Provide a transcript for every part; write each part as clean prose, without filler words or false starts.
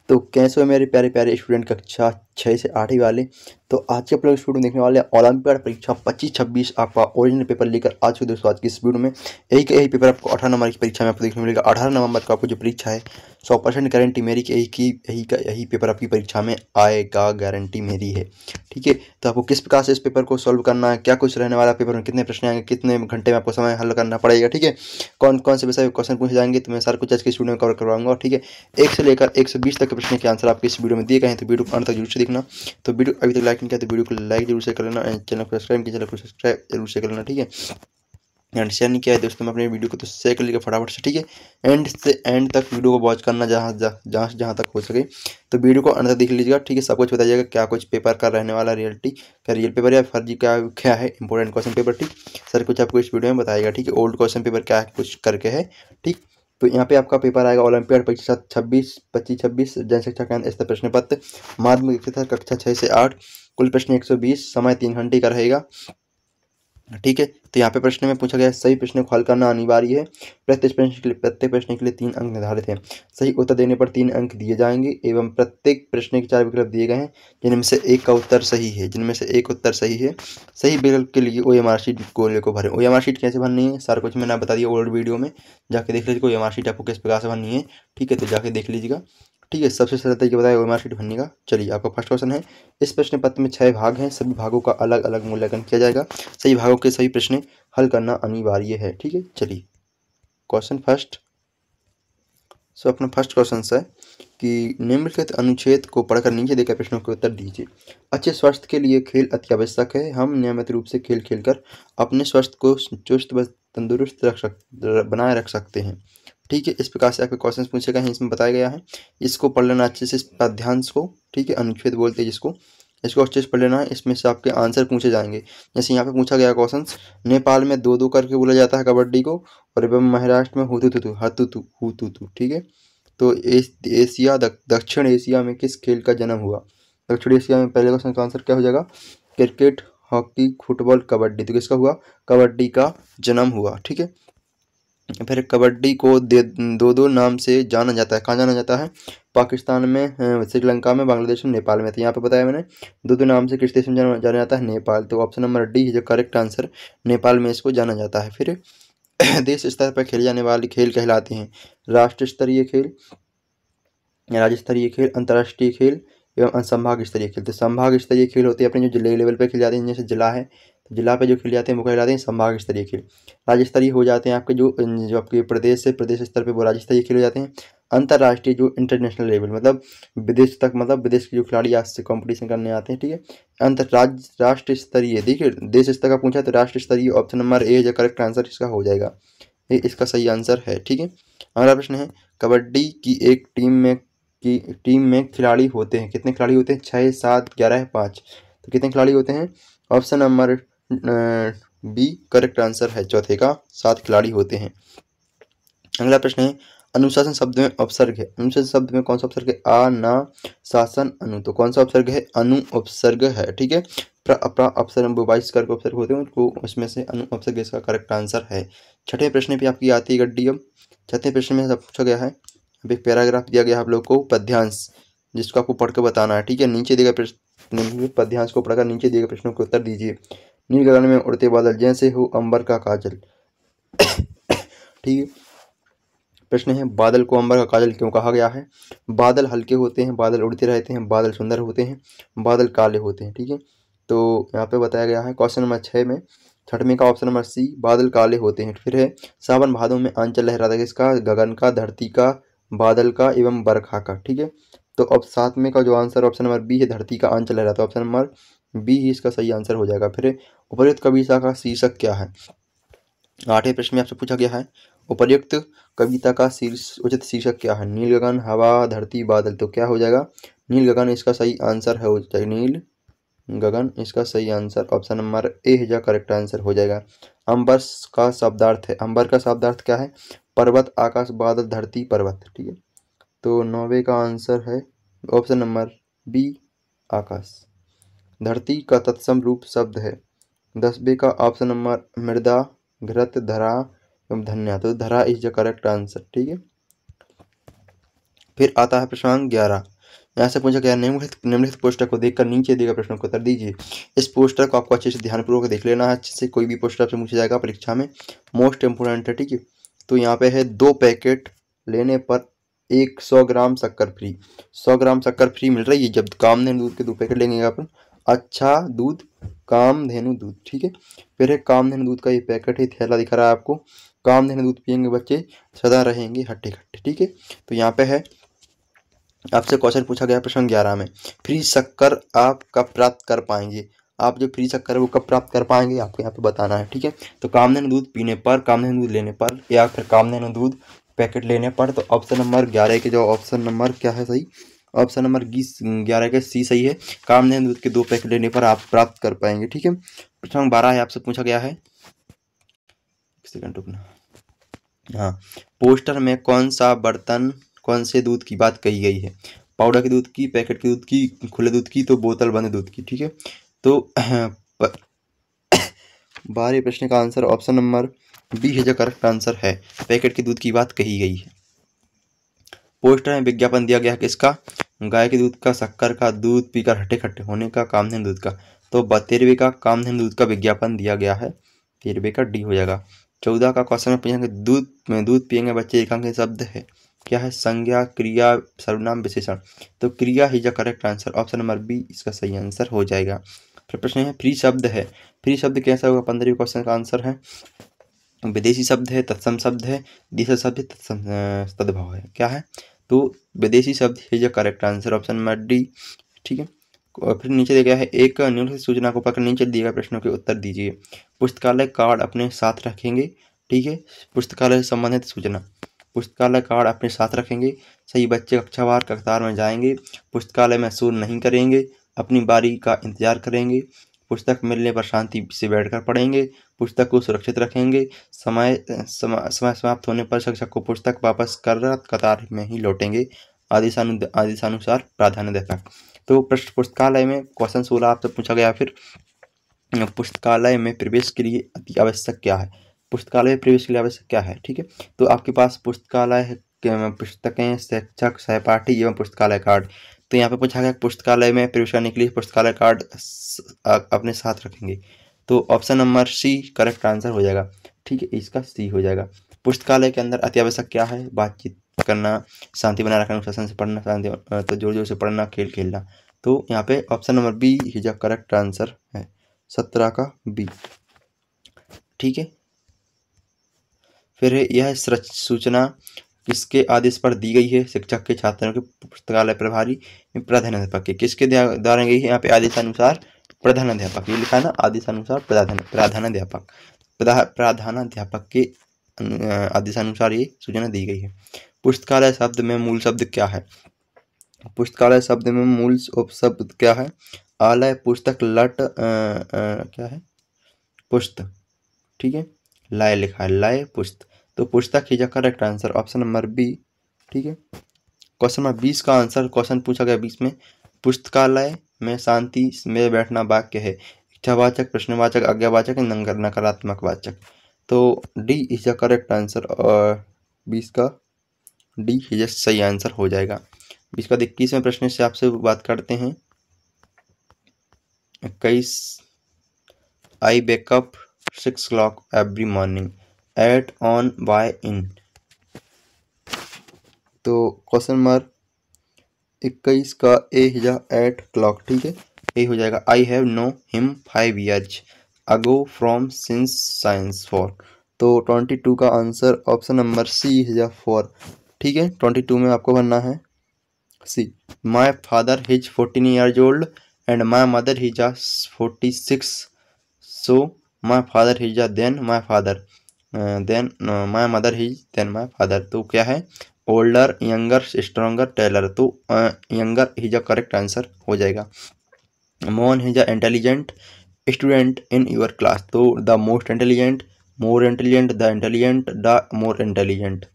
तो कैसे हो मेरे प्यारे प्यारे स्टूडेंट कक्षा 6 से 8वीं वाले। तो आज के आप लोग स्टूडेंट देखने वाले हैं ओलंपियाड परीक्षा 25-26 आपका ओरिजिनल पेपर लेकर आज के दोस्तों आज की इस वीडियो में यही पेपर आपको 18 नंबर की परीक्षा में आपको देखने मिलेगा। 18 नवंबर को आपको जो परीक्षा है 100% गारंटी मेरी कि यही पेपर आपकी परीक्षा में आएगा, गारंटी मेरी है। ठीक है, तो आपको किस प्रकार से इस पेपर को सॉल्व करना है, क्या कुछ रहने वाला पेपर में, कितने प्रश्न आएंगे, कितने घंटे में आपको समय हल करना पड़ेगा। ठीक है, कौन कौन से विषय क्वेश्चन पूछे जाएंगे, तो मैं सारा कुछ आज की इस वीडियो में कवर करवाऊंगा। ठीक है, 1 से लेकर 120 तक के प्रश्न के आंसर आपके इस वीडियो में दिए गए हैं, तो वीडियो को अंत तक जरूर से देखना। तो वीडियो अभी तक लाइक नहीं किया तो वीडियो को लाइक जरूर से कर लेना, चैनल को सब्सक्राइब किया चैनल को सब्सक्राइब जरूर से कर लेना। ठीक है, एंड शेयर नहीं किया है दोस्तों में अपने वीडियो को तो शेयर कर लीजिएगा फटाफट से। ठीक है, एंड से एंड तक वीडियो को वॉच करना जहाँ तक हो सके, तो वीडियो को अंत तक देख लीजिएगा। ठीक है, सब कुछ बताइएगा क्या कुछ पेपर का रहने वाला, रियलिटी का रियल पेपर या फर्जी क्या क्या है, इंपॉर्टेंट क्वेश्चन पेपर। ठीक, सर कुछ आपको इस वीडियो में बताएगा। ठीक है, ओल्ड क्वेश्चन पेपर क्या है कुछ करके है। ठीक, तो यहाँ पे आपका पेपर आएगा ओलंपियाड परीक्षा 25-26 जनशिक्षा केंद्र स्तर प्रश्न पत्र माध्यमिक शिक्षा कक्षा 6 से 8, कुल प्रश्न 120, समय 3 घंटे का रहेगा। ठीक है, तो यहाँ पे प्रश्न में पूछा गया है सही प्रश्न को हल करना अनिवार्य है। प्रत्येक प्रश्न के लिए 3 अंक निर्धारित हैं। सही उत्तर देने पर 3 अंक दिए जाएंगे एवं प्रत्येक प्रश्न के 4 विकल्प दिए गए हैं जिनमें से एक का उत्तर सही है, सही विकल्प के लिए OMR शीट को भरें। OMR शीट कैसे भरनी है सारा कुछ मैंने बता दिया ओल्ड वीडियो में, जाके देख लीजिएगा OMR शीट आपको किस प्रकार से भरनी है। ठीक है, तो जाके देख लीजिएगा। ठीक है, सबसे सरल तरीके बताया OMR शीट भरने का। चलिए, आपका फर्स्ट क्वेश्चन है, इस प्रश्न पत्र में 6 भाग हैं, सभी भागों का अलग अलग मूल्यांकन किया जाएगा। सही भागों के सही प्रश्न हल करना अनिवार्य है। ठीक है, चलिए क्वेश्चन फर्स्ट। सो अपना फर्स्ट क्वेश्चन है कि निम्नलिखित अनुच्छेद को पढ़कर नीचे देकर प्रश्नों के उत्तर दीजिए। अच्छे स्वास्थ्य के लिए खेल अति आवश्यक है। हम नियमित रूप से खेल खेलकर अपने स्वास्थ्य को चुस्त व तंदुरुस्त बनाए रख सकते हैं। ठीक है, इस प्रकार से आपके क्वेश्चन पूछे गए हैं, इसमें बताया गया है। इसको पढ़ लेना अच्छे से, इस पद्यांश को। ठीक है, अनुच्छेद बोलते हैं जिसको, इसको अच्छे से पढ़ लेना है। इसमें से आपके आंसर पूछे जाएंगे। जैसे यहाँ पे पूछा गया क्वेश्चन, नेपाल में 2-2 करके बोला जाता है कबड्डी को, और एवं महाराष्ट्र में हुतुतु हतुतु हुतुतु। ठीक है, तो दक्षिण एशिया में किस खेल का जन्म हुआ। दक्षिण एशिया में पहले क्वेश्चन का आंसर क्या हो जाएगा, क्रिकेट, हॉकी, फुटबॉल, कबड्डी। तो किसका हुआ, कबड्डी का जन्म हुआ। ठीक है, फिर कबड्डी को 2-2 नाम से जाना जाता है। कहाँ जाना जाता है, पाकिस्तान में, श्रीलंका में, बांग्लादेश में, नेपाल में। तो यहाँ पे बताया मैंने 2-2 नाम से किस देश में जाना जाता है, नेपाल। तो ऑप्शन नंबर डी है जो करेक्ट आंसर, नेपाल में इसको जाना जाता है। फिर देश स्तर पर खेले जाने वाले खेल कहलाते हैं राष्ट्र स्तरीय खेल, राज्य स्तरीय खेल, अंतर्राष्ट्रीय खेल एवं संभाग स्तरीय खेल। तो संभाग स्तरीय खेल होते हैं अपने जो जिले लेवल पे खेले जाते हैं, जैसे जिला है तो जिला पे जो खेले जाते हैं वो कहलाते हैं संभाग स्तरीय खेल। राज्य स्तरीय हो जाते हैं आपके जो आपके प्रदेश से प्रदेश स्तर पे वो राज्य स्तरीय खेल हो जाते हैं। अंतर्राष्ट्रीय जो इंटरनेशनल लेवल मतलब विदेश तक, मतलब विदेश के जो खिलाड़ी आज से कॉम्पिटिशन करने आते हैं। ठीक है, राष्ट्र स्तरीय, देखिए देश स्तर का पूछा तो राष्ट्र स्तरीय ऑप्शन नंबर ए जो करेक्ट आंसर इसका हो जाएगा, ये इसका सही आंसर है। ठीक है, अगला प्रश्न है, कबड्डी की एक टीम में खिलाड़ी होते हैं, कितने खिलाड़ी होते हैं, 6, 7, 11, 5। तो कितने खिलाड़ी होते हैं, option number B correct answer है, चौथे का 7 खिलाड़ी होते हैं। अगला प्रश्न है, अनुशासन शब्द में उपसर्ग है। अनुशासन शब्द में कौन सा उपसर्ग है, आ, ना, शासन, अनु। तो कौन सा उपसर्ग है, अनु उपसर्ग है। ठीक है, अपसर्ग 22 करके उपसर्ग होते हैं उनको, उसमें से अनु उपसर्ग इसका करेक्ट आंसर है। छठे प्रश्न पे आपकी आती है गड्डी। अब छठे प्रश्न में सब पूछा गया है, अब एक पैराग्राफ दिया गया आप लोग को पद्यांश, जिसको आपको पढ़ के बताना है। ठीक है, नीचे दिए गए प्रश्न पद्यांश को पढ़कर नीचे दिए गए प्रश्नों के उत्तर दीजिए। नील गगन में उड़ते बादल जैसे हो अंबर का काजल। ठीक है, प्रश्न है, बादल को अंबर का काजल क्यों कहा गया है। बादल हल्के होते हैं, बादल उड़ते रहते हैं, बादल सुंदर होते हैं, बादल काले होते हैं। ठीक है, तो यहाँ पे बताया गया है क्वेश्चन नंबर 6 में, छठवें का ऑप्शन नंबर सी, बादल काले होते हैं। फिर है, सावन भादों में आंचल लहराता है, किसका, गगन का, धरती का, बादल का एवं बरखा का। ठीक है, तो अब 7वें का जो आंसर ऑप्शन नंबर बी है, धरती का आंचल लहराता है, ऑप्शन नंबर बी ही इसका सही आंसर हो जाएगा। फिर उपर्युक्त कविता का शीर्षक क्या है। 8वें प्रश्न में आपसे पूछा गया है, उपर्युक्त कविता का उचित शीर्षक क्या है, नील गगन, हवा, धरती, बादल। तो क्या हो जाएगा, नील गगन इसका सही आंसर है, हो जाएगा नील गगन इसका सही आंसर, ऑप्शन नंबर ए है जो करेक्ट आंसर हो जाएगा। अंबर का शब्दार्थ है, अंबर का शब्दार्थ क्या है, पर्वत, आकाश, बादल, धरती, पर्वत। ठीक है, तो 9वें का आंसर है ऑप्शन नंबर बी, आकाश। धरती का तत्सम रूप शब्द है। 10वें का ऑप्शन नंबर मृदा, घृत, धरा एवं धन्या। तो धरा इज द करेक्ट आंसर। ठीक है, फिर आता है प्रश्नांक 11, यहाँ से पूछा गया निम्नलिखित पोस्टर को देखकर नीचे दिए गए प्रश्नों को उत्तर दीजिए। इस पोस्टर को आपको अच्छे से ध्यानपूर्वक देख लेना है, अच्छे से। कोई भी पोस्टर आपसे पूछा जाएगा परीक्षा में, मोस्ट इंपोर्टेंट है, ठीक है। तो यहाँ पे है 2 पैकेट लेने पर 100 ग्राम शक्कर फ्री। 100 ग्राम शक्कर फ्री मिल रही है जब कामधेनु दूध के 2 पैकेट लेंगे अपन। अच्छा दूध, कामधेनु दूध, ठीक है। फिर है कामधेनु दूध का ये पैकेट है, थैला दिख रहा है आपको। कामधेनु दूध पियेंगे बच्चे सदा रहेंगे हट्टे खट्टे, ठीक है। तो यहाँ पे है आपसे क्वेश्चन पूछा गया प्रश्न 11 में, फ्री शक्कर आप कब प्राप्त कर पाएंगे। आप जो फ्री शक्कर है वो कब प्राप्त कर पाएंगे आपको यहाँ पे बताना है, ठीक है। तो कामधेनु दूध पीने पर, कामधेनु दूध लेने पर, या फिर कामधेनु दूध पैकेट लेने पर। तो ऑप्शन नंबर 11 के जो ऑप्शन नंबर क्या है सही, ऑप्शन नंबर 11 का सी सही है। कामधेनु दूध के 2 पैकेट लेने पर आप प्राप्त कर पाएंगे, ठीक है। प्रश्न 12 है, आपसे पूछा गया है, एक सेकंड रुकना। हाँ, पोस्टर में कौन सा बर्तन, कौन से दूध की बात कही गई है। पाउडर के दूध की, पैकेट के दूध की, खुले दूध की, तो बोतल बंद दूध की, ठीक है। तो 12 प्रश्न का आंसर ऑप्शन नंबर बी है जो करेक्ट आंसर है। पैकेट के दूध की बात कही गई है। पोस्टर में विज्ञापन दिया गया किसका, गाय के दूध का, शक्कर का, दूध पीकर हट्टे खट्टे होने का, कामधेनु दूध का। तो 13वें का कामधेनु दूध का विज्ञापन दिया गया है, 13वें का डी हो जाएगा। 14 का क्वेश्चन में पूछेंगे दूध में दूध पियेंगे बच्चे, एकांक शब्द है क्या है, संज्ञा, क्रिया, सर्वनाम, विशेषण। तो क्रिया ही जो correct answer, option number B इसका सही आंसर हो जाएगा। फिर प्रश्न है फ्री शब्द है, फ्री शब्द कैसा होगा, 15वें क्वेश्चन का आंसर है विदेशी शब्द है, तत्सम शब्द है, देशी शब्द है, तत्सम तद्भव है, क्या है। तो विदेशी शब्द है जो correct answer, option number D, ठीक है। और फिर नीचे दिया गया है, एक निम्नलिखित सूचना को पकड़ नीचे दिए गए प्रश्नों के उत्तर दीजिए। पुस्तकालय कार्ड अपने साथ रखेंगे, ठीक है। पुस्तकालय से संबंधित सूचना, पुस्तकालय कार्ड अपने साथ रखेंगे, सही बच्चे कक्षावार कतार में जाएंगे, पुस्तकालय में शोर नहीं करेंगे, अपनी बारी का इंतजार करेंगे, पुस्तक मिलने पर शांति से बैठकर पढ़ेंगे, पुस्तक को सुरक्षित रखेंगे, समय समाप्त होने पर शिक्षक को पुस्तक वापस कर कतार में ही लौटेंगे, आदेशानुसार प्राधान्यता। तो पुस्तकालय में क्वेश्चन 16 आपसे पूछा गया। फिर पुस्तकालय में प्रवेश के लिए अति आवश्यक क्या है, पुस्तकालय में प्रवेश के लिए आवश्यक क्या है, ठीक है। तो आपके पास पुस्तकालय पुस्तकें, शिक्षक, सहपाठी एवं पुस्तकालय कार्ड। तो यहाँ पे पूछा गया पुस्तकालय में प्रवेश करने के लिए पुस्तकालय कार्ड अपने साथ रखेंगे। तो option number C correct answer हो जाएगा, ठीक है, इसका सी हो जाएगा। पुस्तकालय के अंदर अति आवश्यक क्या है, बातचीत करना, शांति बनाए रखना, अनुशासन से पढ़ना, शांति तो जोर जोर से पढ़ना, खेल खेलना। तो यहाँ पे ऑप्शन नंबर बी ही जो करेक्ट आंसर है, 17 का बी, ठीक है। फिर यह सूचना किसके आदेश पर दी गई है, शिक्षक के, छात्रों के, पुस्तकालय प्रभारी, प्रधानाध्यापक के। किसके द्वारा गई है, यहाँ पे आदेशानुसार प्रधानाध्यापक, ये लिखा है ना, आदेशानुसार प्रधानाध्यापक, प्रधानाध्यापक के आदेशानुसार ये सूचना दी गई है। पुस्तकालय शब्द में मूल शब्द क्या है, पुस्तकालय शब्द में मूल शब्द क्या है, आलय, पुस्तक, लट, क्या है, पुस्त, ठीक है, लय लिखा है, लय पुस्त। तो पुस्तक ही correct answer, option number B, ठीक है। क्वेश्चन नंबर 20 का आंसर, क्वेश्चन पूछा गया 20 में, पुस्तकालय में शांति में बैठना वाक्य है, इच्छावाचक, प्रश्नवाचक, आज्ञावाचक, नकारात्मक वाचक। तो D is the correct answer, और 20 का डी ही सही आंसर हो जाएगा। 20 का 21वें प्रश्न से आपसे बात करते हैं। 21, I wake up 6 o'clock every morning, at on by in. तो क्वेश्चन नंबर 21 का ए है 8 o'clock, ठीक है, ए हो जाएगा। I have know him 5 years ago from since science for. तो 22 का आंसर ऑप्शन नंबर सी है 4, ठीक है। 22 में आपको भरना है C. My father is 14 years old and my mother is 46, so my father is then my father, then my mother is then my father. तो क्या है, ओल्डर, यंगर, स्ट्रॉन्गर, टेलर। तो younger is a correct answer हो जाएगा। Mohan is a intelligent student in your class. तो the most intelligent, more intelligent, the intelligent, the more intelligent.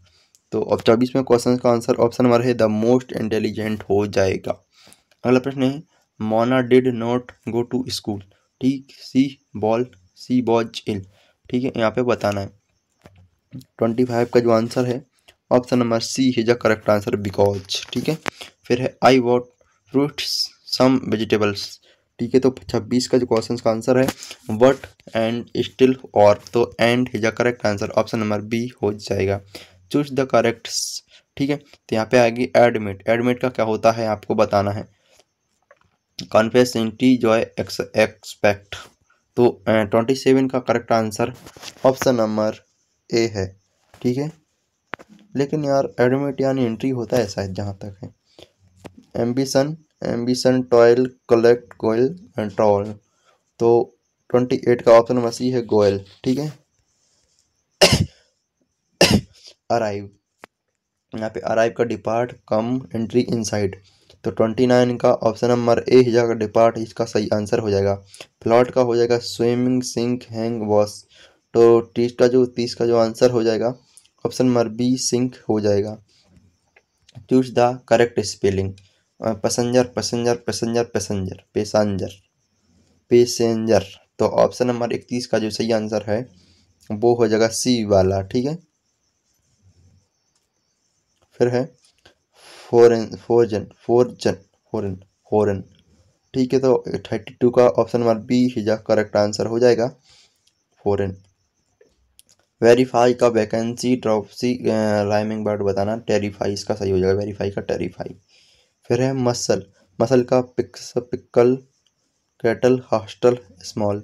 तो अब 24वें क्वेश्चन का आंसर ऑप्शन नंबर है द मोस्ट इंटेलिजेंट हो जाएगा। अगला प्रश्न है, Mona did not go to school, ठीक, सी वॉज इल, ठीक है, यहाँ पे बताना है। 25 का जो आंसर है ऑप्शन नंबर सी है जो करेक्ट आंसर, बिकॉज, ठीक है। फिर है आई वॉट फ्रूट्स सम वेजिटेबल्स। ठीक है, तो 26 का जो क्वेश्चन का आंसर है वट एंड स्टिल और, तो and is the correct answer, option number B हो जाएगा। Choose the correct. ठीक है, तो यहाँ पे आएगी एडमिट। एडमिट का क्या होता है आपको बताना है। Confess, Joy, expect. तो 27 का correct answer option number A है। ठीक है, लेकिन यार एडमिट यानी एंट्री होता है शायद, जहाँ तक है। Ambition, ambition, toil, collect, Goyal and troll. तो 28 का ऑप्शन नंबर सी है, गोयल। ठीक है, अराइव, यहाँ पे अराइव का डिपार्ट, कम, एंट्री, इनसाइड। तो 29 का ऑप्शन नंबर ए ही जाएगा डिपार्ट, इसका सही आंसर हो जाएगा। प्लॉट का हो जाएगा स्विमिंग, सिंक, हैंग, वॉश। तो 30 का जो आंसर हो जाएगा ऑप्शन नंबर बी, सिंक हो जाएगा। Choose the correct spelling. Passenger, passenger, passenger, passenger, passenger, passenger. तो ऑप्शन नंबर 31 का जो सही आंसर है वो हो जाएगा सी वाला। ठीक है, फिर है फोरन, फोरजन, फोरजन, फोरन, फोरन। ठीक है, तो 32 का option number B is a correct answer हो जाएगा, फोरन। वेरीफाई का वैकेंसी, ड्रॉपसी, राइमिंग वर्ड बताना, टेरिफाई इसका सही हो जाएगा, वेरीफाई का टेरिफाई। फिर है मसल, मसल का pics, pickle, cattle, hostel, small.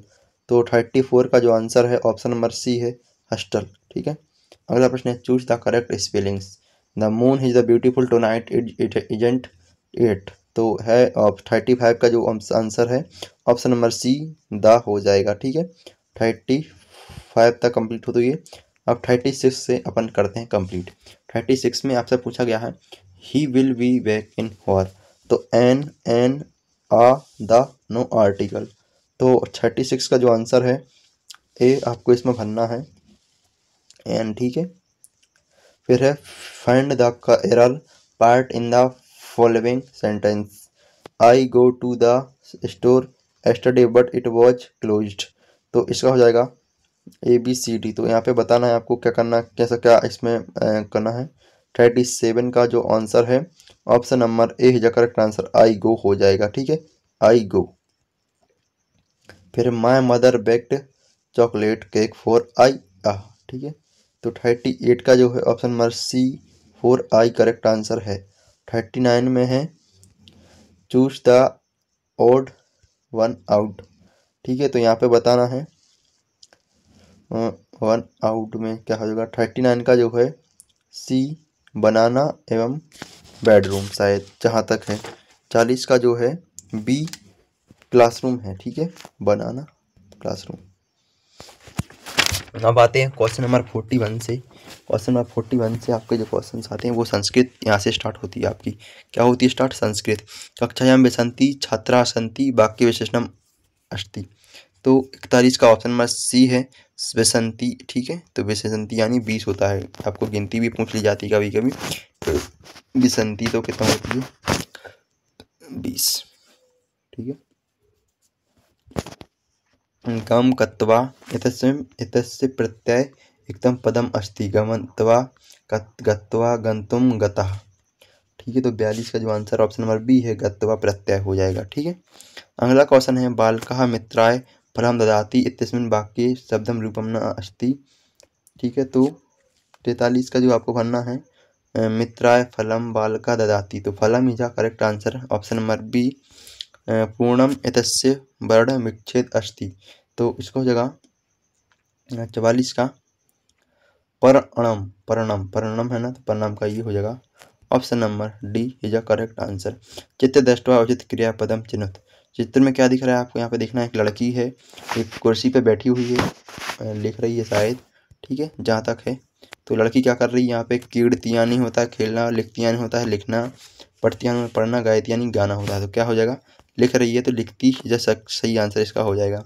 तो 34 का जो आंसर है ऑप्शन नंबर सी है, हॉस्टल। ठीक है, अगला प्रश्न है choose the correct spellings. The moon is the beautiful tonight, it isn't it. तो है 35 का जो आंसर है ऑप्शन नंबर सी, द हो जाएगा। ठीक है, 35 तक कंप्लीट हो, तो ये अब 36 से अपन करते हैं कंप्लीट। 36 में आपसे पूछा गया है he will be back in war. तो an a, the, no article. तो 36 का जो आंसर है ए आपको इसमें भरना है एन। ठीक है, फिर है find the error part in the following sentence. I go to the store yesterday but it was closed. तो इसका हो जाएगा ए बी सी डी। तो यहाँ पे बताना है आपको क्या करना, कैसा क्या इसमें करना है। 37 का जो आंसर है ऑप्शन नंबर ए है करेक्ट आंसर, आई गो हो जाएगा। ठीक है, आई गो। फिर my mother baked chocolate cake for I आ। ठीक है, तो 38 का जो है option number C, for I correct answer है। 39 में है choose the odd one out. ठीक है, तो यहाँ पे बताना है वन आउट में क्या हो जाएगा। 39 का जो है सी, बनाना एवं बेडरूम शायद, जहाँ तक है। 40 का जो है बी, क्लासरूम है। ठीक है, बनाना, क्लासरूम। अब आते हैं क्वेश्चन नंबर 41 से। क्वेश्चन नंबर 41 से आपके जो क्वेश्चन आते हैं वो संस्कृत यहाँ से स्टार्ट होती है आपकी। क्या होती है स्टार्ट, संस्कृत। कक्षायां विसंति छात्रा सन्ति, वाक्य विशेषणम अस्ति। तो 41 का ऑप्शन नंबर सी है, विसंति। ठीक है, तो विसंति यानी 20 होता है, आपको गिनती भी पूछ ली जाती है कभी कभी। तो विसंति तो कितना होती है, 20। ठीक है, गम गत्वा इतस्य प्रत्यय एकदम पदम अस्ति, गमत्वा गत्वा गंतुम गतः। ठीक है, तो 42 का जो आंसर ऑप्शन नंबर बी है, गत्वा प्रत्यय हो जाएगा। ठीक है, अगला क्वेश्चन है बालकः मित्राय फलम ददाति इत्यस्मिन् वाक्ये शब्दम रूपम न अस्ति। ठीक है, तो 43 का जो आपको भरना है मित्राय फलम बालका ददाति। तो फलम ही correct answer, option number B, पूर्णम एतस्य वर्ण विच्छेद अस्ति। तो इसको हो जाएगा 44 का परणम, परणम, परणम है ना, तो परणाम का ये हो जाएगा option number D is a correct answer. चित्र दृष्टवा उचित क्रियापदम चिन्हित। चित्र में क्या दिख रहा है आपको, यहाँ पे देखना है एक लड़की है, एक कुर्सी पे बैठी हुई है, लिख रही है शायद। ठीक है, जहाँ तक है तो लड़की क्या कर रही है, यहाँ पे कीड़तियाँ नहीं होता है खेलना, लिखतियाँ नहीं होता है लिखना, पढ़तियाँ में पढ़ना, गायतियाँ नहीं गाना होता है। तो क्या हो जाएगा, लिख रही है तो लिखती, जैसा सही आंसर इसका हो जाएगा।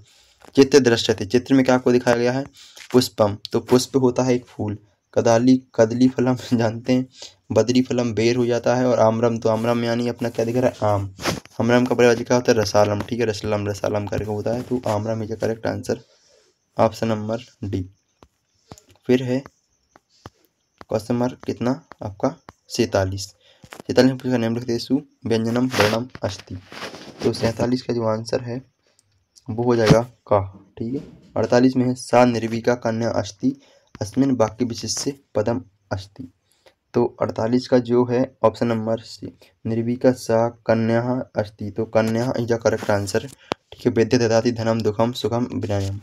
चित्र दृश्यते, चित्र में क्या आपको दिखाया गया है, पुष्पम। तो पुष्प होता है एक फूल। कदाली, कदली फलम जानते हैं, बदरी फलम बेर हो जाता है, और आम्रम, तो आम्रम यानी अपना क्या दिख रहा है, आम। आम्रम का प्रयोग क्या होता है, रसालम। ठीक है, रसलम, रसालम करके होता है, तो आम्रम is correct answer, option number D. फिर है क्वेश्चन नंबर कितना आपका 47। 46 में पूछा निम्नलिखितेषु व्यंजनम वर्णम अस्ति। तो 47 का जो आंसर है वो हो जाएगा का। ठीक है। 48 में है सा निर्विका कन्या अस्ति अस्मिन् वाक्य विशेष्य पदम अस्ति। तो 48 का जो है ऑप्शन नंबर सी निर्विका सा कन्या अस्ति। तो कन्या इज द करेक्ट आंसर। ठीक है। विद्या ददाति धनम दुखम सुखम विनयम।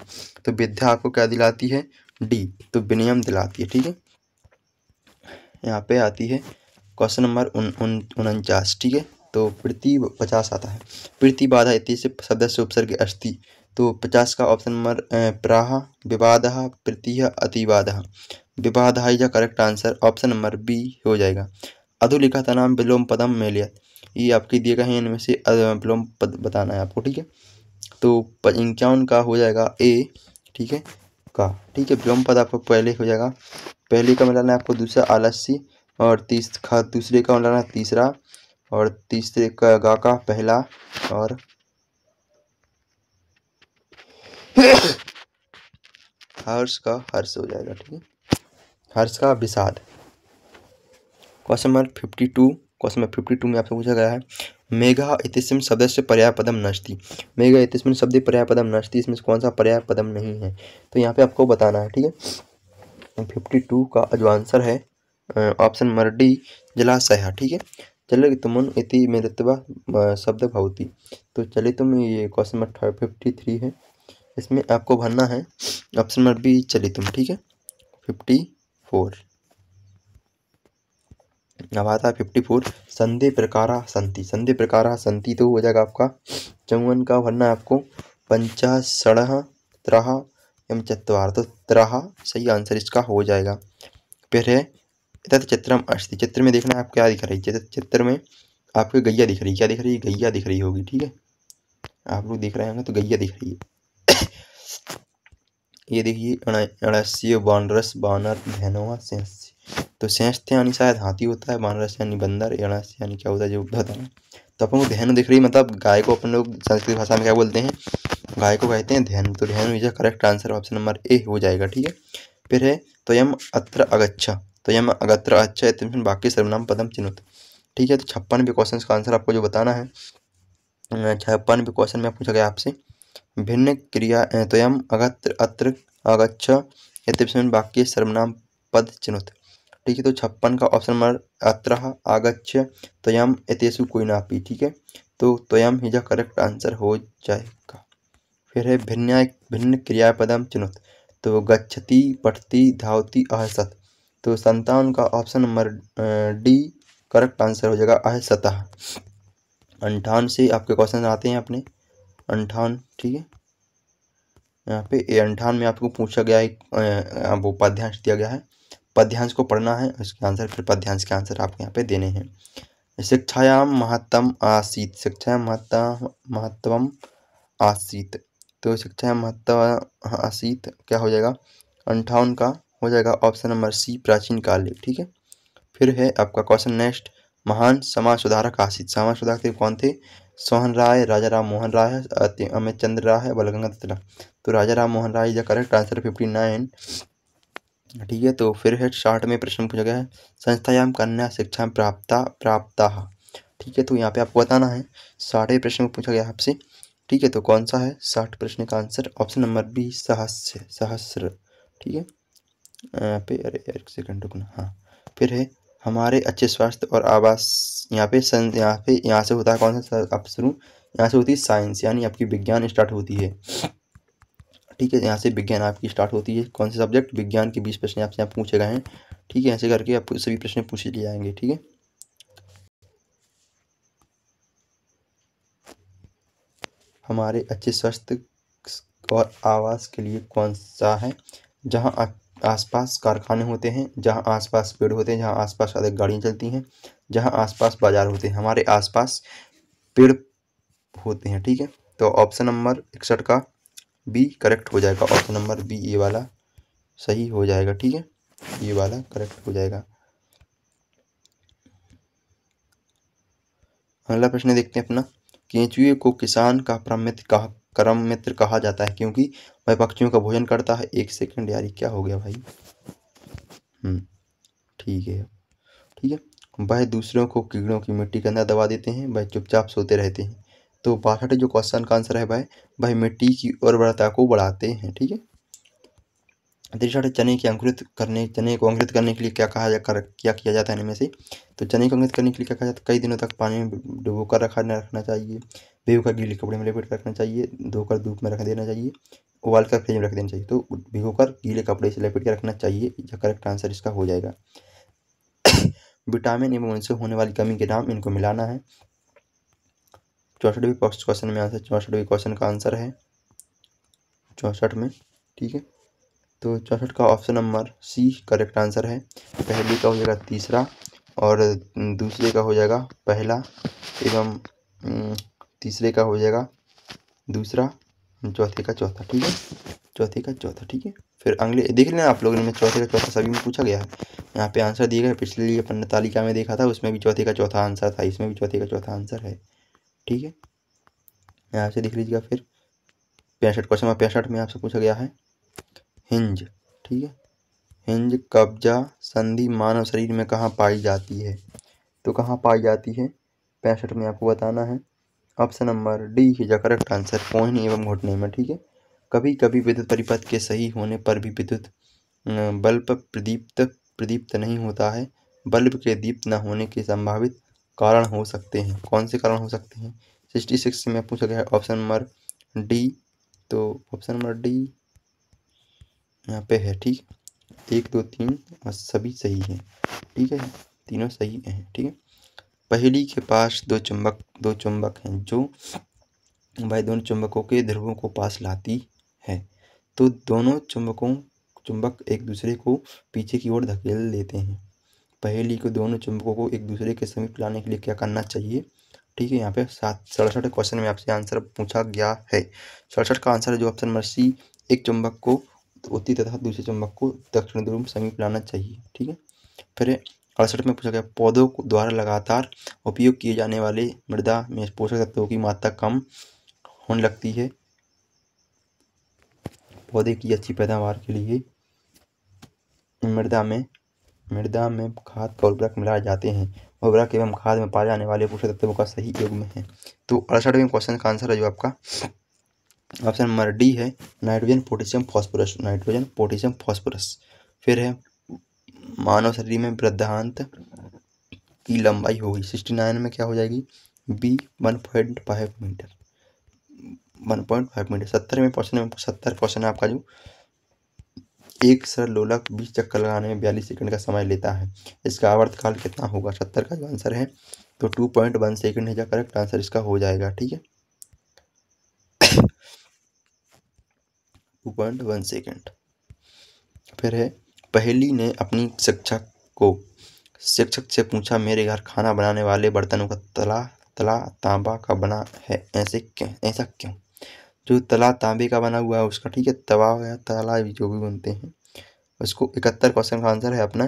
तो विद्या आपको क्या दिलाती है? डी। तो विनयम दिलाती है। ठीक है। यहाँ पे आती है क्वेश्चन नंबर 49। ठीक है। तो प्रति 50 आता है। प्रति बाधा इति से शब्द से उपसर्ग अस्ति। तो 50 का ऑप्शन नंबर प्राह विवादः प्रत्यय अतिवादः। विवादः is correct answer. Option number B हो जाएगा। अधोलिखित नाम विलोम पदम मेलियत। ये आपके दिए गए हैं, इनमें से विलोम पद बताना है आपको। ठीक है। तो 51 का हो जाएगा ए। ठीक है। का। ठीक है। विलोम पद आपको पहले हो जाएगा। पहले का मिलाना है आपको दूसरा आलस्य और दूसरे का मिलाना तीसरा और तीसरे का गा का पहला और हर्ष का हर्ष हो जाएगा। ठीक है। हर्ष का विषाद। Question number 52। क्वेश्चन नंबर 52 में आपसे पूछा गया है मेघा इत्यस्मिन् शब्दस्य पर्यायपदम नास्ति। मेघा इत्यस्मिन् शब्दे पर्यायपदम नास्ति। इसमें कौन सा पर्यायपदम नहीं है? तो यहाँ पे आपको बताना है। ठीक है। 52 का जो आंसर है ऑप्शन नंबर डी जलाशय। ठीक है। चलितुमुन इति मेरुत्वा शब्द भवति। तो चलितुम ये क्वेश्चन नंबर 53 है। इसमें आपको भरना है ऑप्शन नंबर बी चलितुम। ठीक है। 54 अब आता है 54 संधि प्रकारा संति। संधि प्रकारा संति तो हो जाएगा आपका 54 का भरना है आपको पंचा षडः त्रः एवं चत्वार। तो त्रः सही आंसर इसका हो जाएगा। फिर है तत् चित्रम अस्ति। चित्र में देखना है आप क्या दिख रही है। चित्र में आपको गैया दिख रही है। क्या दिख रही है? गैया दिख रही होगी। ठीक है। आप लोग देख रहे होंगे तो गैया दिख रही है। ये देखिए अणस्य वानरस बानर धैनवा सेंस्य। तो सेंस्य यानी शायद हाथी होता है, वानरस यानी बंदर, अणस्य यानी क्या होता है जो होता है। तो अपन को धेनु दिख रही है, मतलब गाय को अपन लोग संस्कृत भाषा में क्या बोलते हैं? गाय को कहते हैं धेनु। तो धेनु is correct answer. Option number A हो जाएगा। ठीक है। फिर है त्वयम अत्र अगच्छ। त्वयम अगत्र अच्छा है वाक्य सर्वनाम पदम चिन्हित। ठीक है। तो 56वें क्वेश्चन का आंसर आपको जो बताना है 56वें क्वेश्चन में पूछा गया आपसे भिन्न क्रिया त्वयम अगत्र अत्र अगच्छ इत्यस्मिन् वाक्ये सर्वनाम पद चिन्हित। ठीक है। तो 56 का ऑप्शन नंबर अत्र आगच्छ त्वयम इत्येषु कोई नापी। ठीक है। तो त्वयम ही जो करेक्ट आंसर हो जाएगा। फिर है भिन्न क्रियापदम चिन्हित। तो गच्छति पठति धावति अहसत। तो 57 का option number D correct answer हो जाएगा अहसतः। 58 से आपके क्वेश्चन आते हैं अपने 58। ठीक है। यहाँ पे 58 में आपको पूछा गया है वो पद्यांश दिया गया है। पद्यांश को पढ़ना है, उसके आंसर फिर पद्यांश के आंसर आपको यहाँ पे देने हैं। शिक्षायां महत्तम आसीत्। शिक्षायां महत्वम आसीत्। तो शिक्षायां महत्व आसीत् क्या हो जाएगा? 58 का हो जाएगा ऑप्शन नंबर सी प्राचीन काल। ठीक है। फिर है आपका क्वेश्चन नेक्स्ट महान समाज सुधारक आसीत्। समाज सुधारक कौन थे? सोहन राय, राजा राम मोहन राय, अमित चंद्र राय, बलगंगा। तो राजा Ram Mohan Roy is correct answer 59। ठीक है। तो फिर है 60 में प्रश्न पूछा गया है संस्थायाम कन्या शिक्षा प्राप्ता। ठीक है। तो यहाँ पे आपको बताना है 60 प्रश्न पूछा गया आपसे। ठीक है। तो कौन सा है 60 प्रश्न का आंसर? ऑप्शन नंबर बी सहस्र। ठीक है। यहाँ पे अरे एक सेकंड रुकना। हाँ। फिर है हमारे अच्छे स्वास्थ्य और आवास। यहाँ से होता है कौन सा आप शुरू? यहाँ से होती है साइंस, यानी आपकी विज्ञान स्टार्ट होती है। ठीक है। यहाँ से विज्ञान आपकी स्टार्ट होती है। कौन से सब्जेक्ट? विज्ञान के 20 प्रश्न आपसे यहाँ पूछे गए हैं। ठीक है। ऐसे करके आपको सभी प्रश्न पूछे लिए जाएंगे। ठीक है। हमारे अच्छे स्वास्थ्य और आवास के लिए कौन सा है? जहाँ आसपास कारखाने होते हैं, जहाँ आसपास पेड़ होते हैं, जहाँ आसपास अधिक गाड़ियाँ चलती हैं, जहाँ आसपास बाजार होते हैं, हमारे आसपास पेड़ होते हैं। ठीक है। तो ऑप्शन नंबर 61 का बी करेक्ट हो जाएगा। ऑप्शन नंबर बी ये वाला सही हो जाएगा। ठीक है। ये वाला करेक्ट हो जाएगा। अगला प्रश्न देखते हैं अपना केंचुए को किसान का परम मित्र कहा जाता है क्योंकि वह पक्षियों का भोजन करता है। एक सेकंड यार, क्या हो गया भाई? ठीक है। ठीक है। वह दूसरों को कीड़ों की मिट्टी के अंदर दबा देते हैं, वह चुपचाप सोते रहते हैं। तो 62 जो क्वेश्चन का आंसर है वह मिट्टी की उर्वरता को बढ़ाते हैं। ठीक है। 63 चने को अंकुरित करने के लिए क्या किया जाता है इनमें से? तो चने को अंकुरित करने के लिए क्या कहा जाता है? कई दिनों तक पानी में डुबोकर रखना चाहिए, भिगोकर गीले कपड़े में लपेट रखना चाहिए, धोकर धूप में रख देना चाहिए, उबाल कर फ्रिज में रख देना चाहिए। तो भिगोकर गीले कपड़े से लपेट कर रखना चाहिए, यह करेक्ट आंसर इसका हो जाएगा। विटामिन एवं उनसे होने वाली कमी के नाम, इनको मिलाना है। 64वें क्वेश्चन में आंसर 64वें क्वेश्चन का आंसर है 64 में। ठीक है। तो 64 का option number C correct answer है। पहले का हो जाएगा तीसरा और दूसरे का हो जाएगा पहला एवं तीसरे का हो जाएगा दूसरा, चौथे का चौथा। ठीक है। चौथे का चौथा। ठीक है। फिर अगले देख लेना आप लोगों ने, चौथे का चौथा सभी में पूछा गया है। यहाँ पे आंसर दिए गए, पिछले अपन तालिका में देखा था उसमें भी चौथे का चौथा आंसर था, इसमें भी चौथे का चौथा आंसर है। ठीक है। यहाँ से देख लीजिएगा। फिर 65 क्वेश्चन में 65 में आपसे पूछा गया है हिंज। ठीक है। हिंज कब्जा संधि मानव शरीर में कहाँ पाई जाती है? तो कहाँ पाई जाती है 65 में आपको बताना है। ऑप्शन नंबर डी है करेक्ट आंसर, कोहनी एवं घुटने में। ठीक है। कभी कभी विद्युत परिपथ के सही होने पर भी विद्युत बल्ब प्रदीप्त नहीं होता है। बल्ब के दीप्त न होने के संभावित कारण हो सकते हैं। कौन से कारण हो सकते हैं? 66 में पूछा गया है ऑप्शन नंबर डी। तो ऑप्शन नंबर डी यहाँ पे है। ठीक, 1 2 3 और सभी सही हैं। ठीक है, तीनों सही हैं। ठीक है। पहेली के पास दो चुंबक हैं जो वह दोनों चुंबकों के ध्रुवों को पास लाती है। तो दोनों चुंबक एक दूसरे को पीछे की ओर धकेल देते हैं। पहेली को दोनों चुंबकों को एक दूसरे के समीप लाने के लिए क्या करना चाहिए? ठीक है। यहाँ पे 67 क्वेश्चन में आपसे आंसर पूछा गया है। 67 का आंसर है जो ऑप्शन नंबर सी, एक चुंबक को उत्तरी तथा दूसरे चुंबक को दक्षिण ध्रुव समीप लाना चाहिए। ठीक है। फिर 68 में पूछा गया पौधों द्वारा लगातार उपयोग किए जाने वाले मृदा में पोषक तत्वों की मात्रा कम होने लगती है। पौधे की अच्छी पैदावार के लिए मृदा में खाद और उर्वरक मिलाए जाते हैं। उर्वरक एवं खाद में पाए जाने वाले पोषक तत्वों का सही युग्म है। तो 68वें क्वेश्चन का आंसर है जो आपका ऑप्शन नंबर डी है, nitrogen potassium phosphorus. Nitrogen potassium phosphorus. फिर है मानव शरीर में वृद्धांत की लंबाई होगी 69 में क्या हो जाएगी? B 1.5 metre. 1.5 मीटर। 70 क्वेश्चन है आपका जो एक सरलोलक 20 चक्कर लगाने में 42 सेकंड का समय लेता है, इसका आवर्तकाल कितना होगा? 70 का जो आंसर है तो 2.1 सेकंड है, करेक्ट आंसर इसका हो जाएगा। ठीक है। 2.1 सेकंड। फिर है पहेली ने अपनी शिक्षक से पूछा, मेरे घर खाना बनाने वाले बर्तनों का तला तांबा का बना है, ऐसा क्यों? जो तला तांबे का बना हुआ है उसका, ठीक है, तवा या तला जो भी बनते हैं उसको 71 क्वेश्चन का आंसर है अपना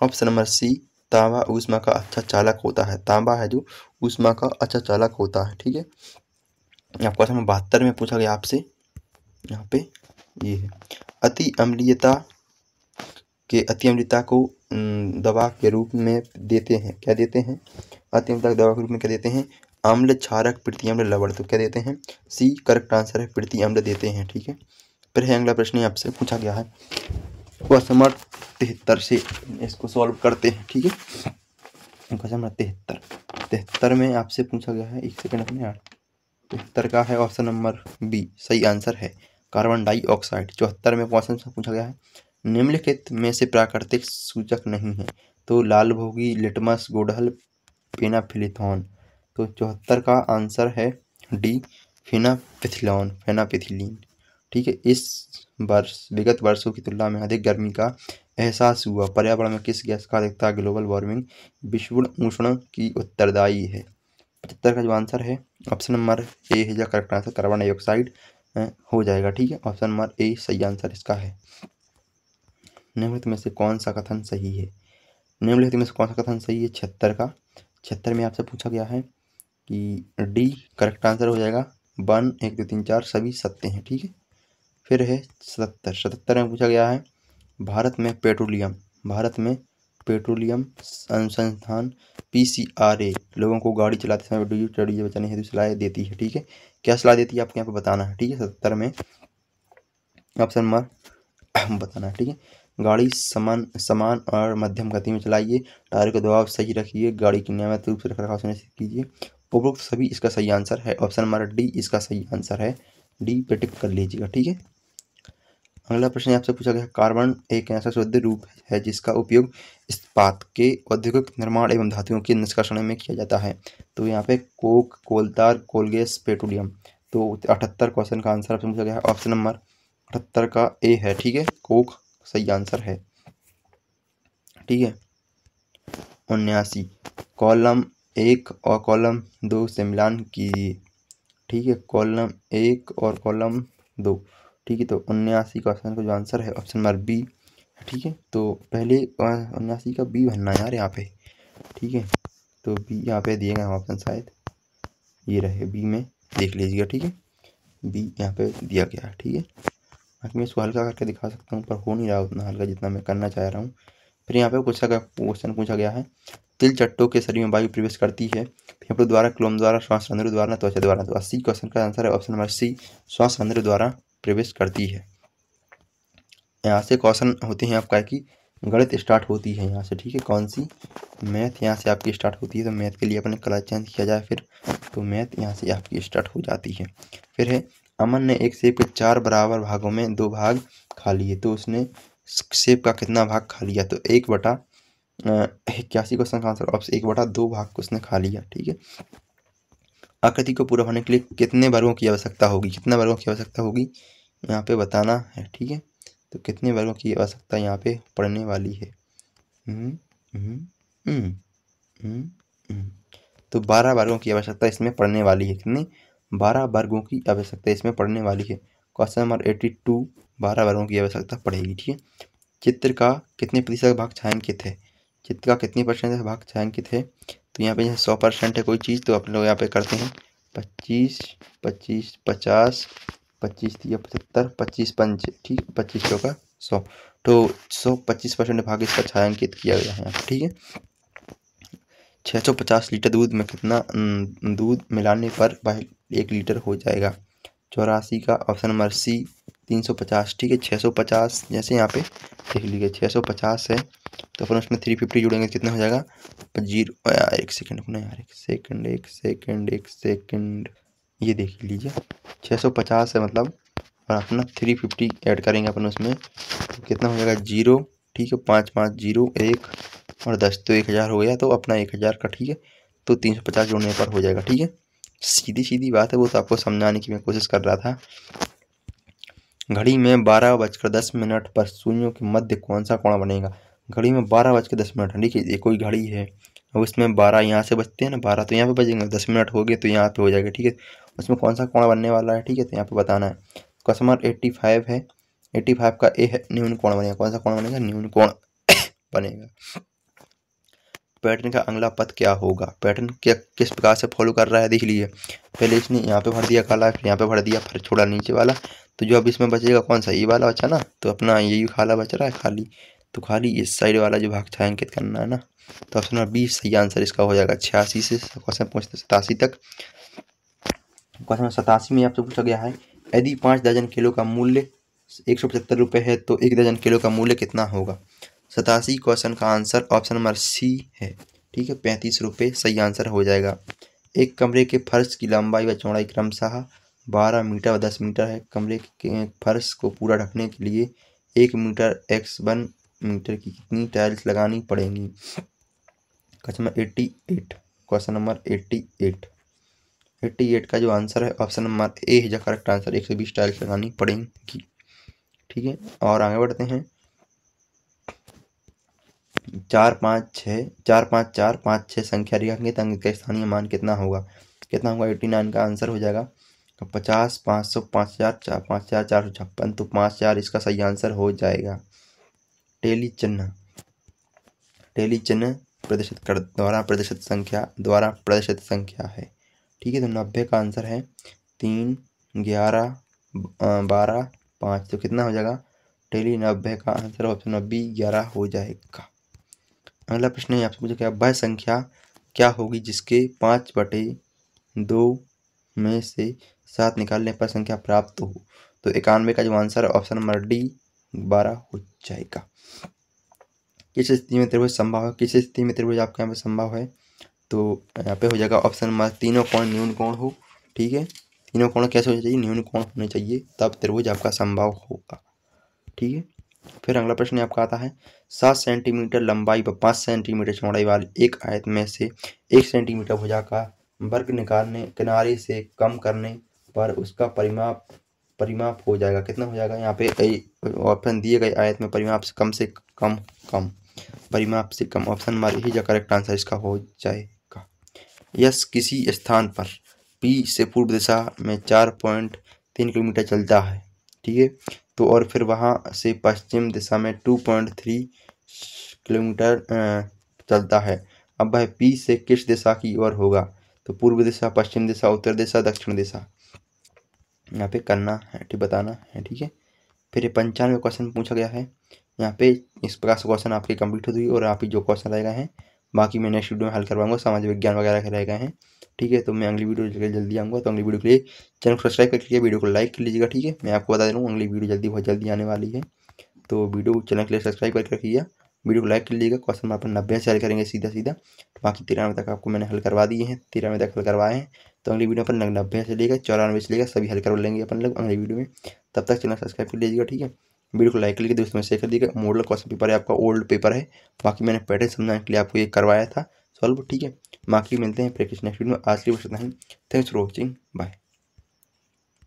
ऑप्शन नंबर सी, तांबा ऊष्मा का अच्छा चालक होता है। तांबा है जो ऊष्मा का अच्छा चालक होता है। ठीक है। यहाँ क्वेश्चन नंबर 72 में पूछा गया आपसे, यहाँ पे ये है अति अम्लता को दवा के रूप में देते हैं। क्या देते हैं? अति अम्लता को दवा के रूप में क्या देते हैं? अम्ल क्षारक प्रति अम्ल लवण। तो क्या देते हैं? सी करेक्ट आंसर है, प्रति अम्ल देते हैं। ठीक है। फिर है अगला प्रश्न आपसे पूछा गया है क्वेश्चन नंबर 73 से इसको सॉल्व करते हैं। ठीक है। क्वेश्चन नंबर 73 में आपसे पूछा गया है, 1 सेकंड अपने 73 का है ऑप्शन नंबर बी, सही आंसर है कार्बन डाइऑक्साइड। 74 में क्वेश्चन से पूछा गया है निम्नलिखित में से प्राकृतिक सूचक नहीं है। तो लालभोगी, लिटमस, गुड़हल, फेनाफिलिथॉन। तो 74 का आंसर है डी, फेनापिथिलीन। ठीक है। इस वर्ष विगत वर्षों की तुलना में अधिक गर्मी का एहसास हुआ। पर्यावरण में किस गैस का अधिकता ग्लोबल वार्मिंग विश्व उष्णन की उत्तरदायी है? 75 का जो आंसर है ऑप्शन नंबर ए है, करेक्ट आंसर कार्बन डाइऑक्साइड हो जाएगा। ठीक है। ऑप्शन नंबर ए सही आंसर इसका है। निम्नलिखित में से कौन सा कथन सही है? 76 का 76 में आपसे पूछा गया है कि डी करेक्ट आंसर हो जाएगा। 1 1 2 3 4 सभी सत्य हैं। ठीक है। फिर है 77 में पूछा गया है भारत में पेट्रोलियम अनुसंधान PCRA लोगों को गाड़ी चलाते समय डीजल बचाने हेतु सलाह देती है। ठीक है, क्या सलाह देती है आपको यहाँ पे बताना है। ठीक है, 77 में ऑप्शन नंबर बताना है। ठीक है, गाड़ी समान और मध्यम गति में चलाइए, टायर का दबाव सही रखिए, गाड़ी की नियमित रूप से रखरखाव सुनिश्चित कीजिए। उपरोक्त सभी इसका सही आंसर है। ऑप्शन नंबर डी इसका सही आंसर है। डी पे टिक कर लीजिएगा। ठीक है, अगला प्रश्न आपसे पूछा गया, कार्बन एक ऐसा शुद्ध रूप है जिसका उपयोग इस्पात के औद्योगिक निर्माण एवं धातुओं के निष्कर्षण में किया जाता है। तो यहाँ पे कोक, कोलतार, कोलगेस, पेट्रोलियम। तो 78 क्वेश्चन का आंसर आपसे पूछा गया है। ऑप्शन नंबर 78 का ए है। ठीक है, कोक सही आंसर है। ठीक है, 79 कॉलम 1 और कॉलम 2 से मिलान कीजिए। ठीक है, कॉलम 1 और कॉलम 2। ठीक है, तो 79 क्वेश्चन का जो आंसर है ऑप्शन नंबर बी। ठीक है, तो पहले 79 का बी बनना है यार यहाँ पे। ठीक है, तो बी यहाँ पे दिए गए ऑप्शन शायद ये रहे, बी में देख लीजिएगा। ठीक है, बी यहाँ पे दिया गया है। ठीक है, बाकी मैं इसको हल्का करके दिखा सकता हूँ पर हो नहीं रहा उतना हल्का जितना मैं करना चाह रहा हूँ। फिर यहाँ पे क्वेश्चन पूछा गया है, तिल चट्टों के शरीर में वायु प्रवेश करती है फेफड़ों द्वारा, क्लोम द्वारा, श्वास रंध्रों द्वारा, त्वचा द्वारा। तो 80 क्वेश्चन का आंसर है ऑप्शन नंबर सी, श्वास रंध्रों द्वारा प्रवेश करती है। यहाँ से क्वेश्चन होते हैं आपका कि गणित स्टार्ट होती है यहाँ से। ठीक है, कौन सी मैथ यहाँ से आपकी स्टार्ट होती है। तो मैथ के लिए अपने कलर चेंज किया जाए फिर, तो मैथ यहाँ से आपकी स्टार्ट हो जाती है। फिर है, अमन ने एक सेब के 4 बराबर भागों में 2 भाग खा लिए, तो उसने सेब का कितना भाग खा लिया। तो 81 क्वेश्चन का आंसर ऑप्शन 1/2 भाग को उसने खा लिया। ठीक है, आकृति को पूरा होने के लिए कितने वर्गों की आवश्यकता होगी, कितने वर्गों की आवश्यकता होगी यहाँ पे बताना है। ठीक है, तो कितने वर्गों की आवश्यकता यहाँ पे पड़ने वाली है। तो 12 वर्गों की आवश्यकता इसमें पड़ने वाली है। कितने, 12 वर्गों की आवश्यकता इसमें पड़ने वाली है। क्वेश्चन नंबर 82, 12 वर्गों की आवश्यकता पड़ेगी। ठीक है, चित्र का कितने प्रतिशत भाग छायांकित है, चित्र का कितने परसेंट भाग छायांकित है। तो यहाँ पे 100% है कोई चीज़, तो आप लोग यहाँ पे करते हैं 25, 25, 50, 25 या 75, 25 पंच। ठीक है, 25 का 100, तो 125% भाग इसका छायांकित किया गया है। ठीक है, 650 लीटर दूध में कितना दूध मिलाने पर 1 लीटर हो जाएगा। 84 का ऑप्शन नंबर सी 350। ठीक है, 650 जैसे यहाँ पे देख लीजिए 650 है, तो अपन उसमें 350 जोड़ेंगे कितना हो जाएगा 0। यार एक सेकंड अपना, यार एक सेकंड ये देख लीजिए 650 है मतलब, और अपना 350 ऐड करेंगे अपन उसमें, तो कितना हो जाएगा 0। ठीक है, 5 5 0 1 और 10, तो 1000 हो गया, तो अपना 1000 का। ठीक है, तो 350 जोड़ने पर हो जाएगा। ठीक है, सीधी बात है, वो तो आपको समझाने की मैं कोशिश कर रहा था। घड़ी में 12:10 पर सुइयों के मध्य कौन सा कोण बनेगा। घड़ी में 12:10। ठीक है, ये कोई घड़ी है, अब उसमें 12 यहाँ से बजते हैं ना, 12 तो यहाँ पे बजेंगे, 10 मिनट हो गए तो यहाँ पे हो जाएगा। ठीक है, उसमें कौन सा कोण बनने वाला है। ठीक है, तो यहाँ पे बताना है। क्वेश्चन नंबर 85 है, 85 का ए है न्यून कोण बनेगा। कौन सा कोण बनेगा, न्यून कोण बनेगा। पैटर्न का अगला पद क्या होगा, पैटर्न क्या किस प्रकार से फॉलो कर रहा है देख लीजिए। पहले इसने यहाँ पे भर दिया काला, फिर यहाँ पे भर दिया, फिर छोड़ा नीचे वाला, तो जो अब इसमें बचेगा कौन सा, ये वाला बचा ना, तो अपना यही खाला बच रहा है खाली, तो खाली इस साइड वाला जो भाग छायांकित करना है ना, तो ऑप्शन नंबर 20 सही आंसर इसका हो जाएगा। 86 से क्वेश्चन पहुँचते 87 तक। क्वेश्चन 87 में आपसे पूछा गया है, यदि 5 दर्जन किलो का मूल्य 175 रुपये है तो 1 दर्जन किलो का मूल्य कितना होगा। 87 क्वेश्चन का आंसर ऑप्शन नंबर सी है। ठीक है, 35 रुपये सही आंसर हो जाएगा। एक कमरे के फर्श की लंबाई व चौड़ाई क्रमशः 12 मीटर व 10 मीटर है। कमरे के फर्श को पूरा ढकने के लिए 1 मीटर x 1 मीटर की कितनी टाइल्स लगानी पड़ेंगी। क्वेश्चन नंबर 88, क्वेश्चन नंबर 88 का जो आंसर है ऑप्शन नंबर ए है जो करेक्ट आंसर, 120 टाइल्स लगानी पड़ेंगी। ठीक है, और आगे बढ़ते हैं। 4 5 6 4 5 4 5 6 संख्या रेखाएंगे तो अंक का स्थानीय मान कितना होगा। 89 का आंसर हो जाएगा 50 500 5000 5000 456, तो 5000 इसका सही आंसर हो जाएगा। टेली चिन्ह प्रदर्शित कर द्वारा प्रदर्शित संख्या है। ठीक है, तो 90 का आंसर है 3 11 12 5, तो कितना हो जाएगा टेली 90 का आंसर ऑप्शन नंबर बी 11 हो जाएगा। अगला प्रश्न है आपसे पूछा क्या, वह संख्या क्या होगी जिसके 5/2 में से 7 निकालने पर संख्या प्राप्त हो। तो 91 का जो आंसर है ऑप्शन नंबर डी 12 हो जाएगा। किस स्थिति में त्रिभुज संभव है, किस स्थिति में त्रिभुज आपके यहाँ पे संभव है, तो यहाँ पे हो जाएगा ऑप्शन नंबर तीनों कोण न्यून कोण हो। ठीक है, तीनों कोण कैसे होने चाहिए, न्यून कोण होने चाहिए, तब त्रिभुज आपका संभव होगा। ठीक है, फिर अगला प्रश्न आपका आता है 7 सेंटीमीटर लंबाई व 5 सेंटीमीटर चौड़ाई वाली एक आयत में से 1 सेंटीमीटर भुजा का वर्ग निकालने किनारे से कम करने पर उसका परिमाप हो जाएगा, कितना हो जाएगा। यहाँ पे ऑप्शन दिए गए आयत में परिमाप से कम परिमाप से कम, ऑप्शन नंबर ही जो करेक्ट आंसर इसका हो जाएगा। यस किसी स्थान पर पी से पूर्व दिशा में 4.3 किलोमीटर चलता है। ठीक है, तो और फिर वहाँ से पश्चिम दिशा में 2.3 किलोमीटर चलता है। अब वह पी से किस दिशा की ओर होगा, तो पूर्व दिशा, पश्चिम दिशा, उत्तर दिशा, दक्षिण दिशा, यहाँ पे करना है, ठीक बताना है। ठीक है, फिर 95 क्वेश्चन पूछा गया है। यहाँ पे इस प्रकार से क्वेश्चन आपकी कंप्लीट हो गई और आप ही जो क्वेश्चन रह गए हैं बाकी मैं नेक्स्ट वीडियो में हल करवाऊंगा, समाज विज्ञान वगैरह के रह गए हैं। ठीक है, तो मैं अगली वीडियो जल्दी आऊँगा, तो अगली वीडियो के लिए चैनल को सब्सक्राइब कर लीजिए, वीडियो को लाइक कर लीजिएगा। ठीक है, मैं आपको बता दे रहा हूँ अगली वीडियो बहुत जल्दी आने वाली है, तो वीडियो चैनल के लिए सब्सक्राइब करके रखिएगा, वीडियो को लाइक कर लीजिएगा। क्वेश्चन अपन 90 से हल करेंगे सीधा, बाकी 93 तक आपको मैंने हल करवा दिए हैं, 93 तक हल करवाए हैं। तो अगली वीडियो अपन 90 से लेकर 94 से लेकर सभी हल कर लेंगे अपन लोग अगली वीडियो में। तब तक चैनल सब्सक्राइब कर लीजिएगा। ठीक है, वीडियो को लाइक कर लीजिए, दोस्तों में शेयर कर दीजिएगा। मॉडल क्वेश्चन पेपर है आपका, ओल्ड पेपर है, बाकी मैंने पैटर्न समझाने के लिए आपको ये करवाया था सॉल्व। ठीक है, बाकी मिलते हैं प्रैक्टिस नेक्स्ट वीडियो में। आज के लिए बस इतना ही। Thanks for watching, bye.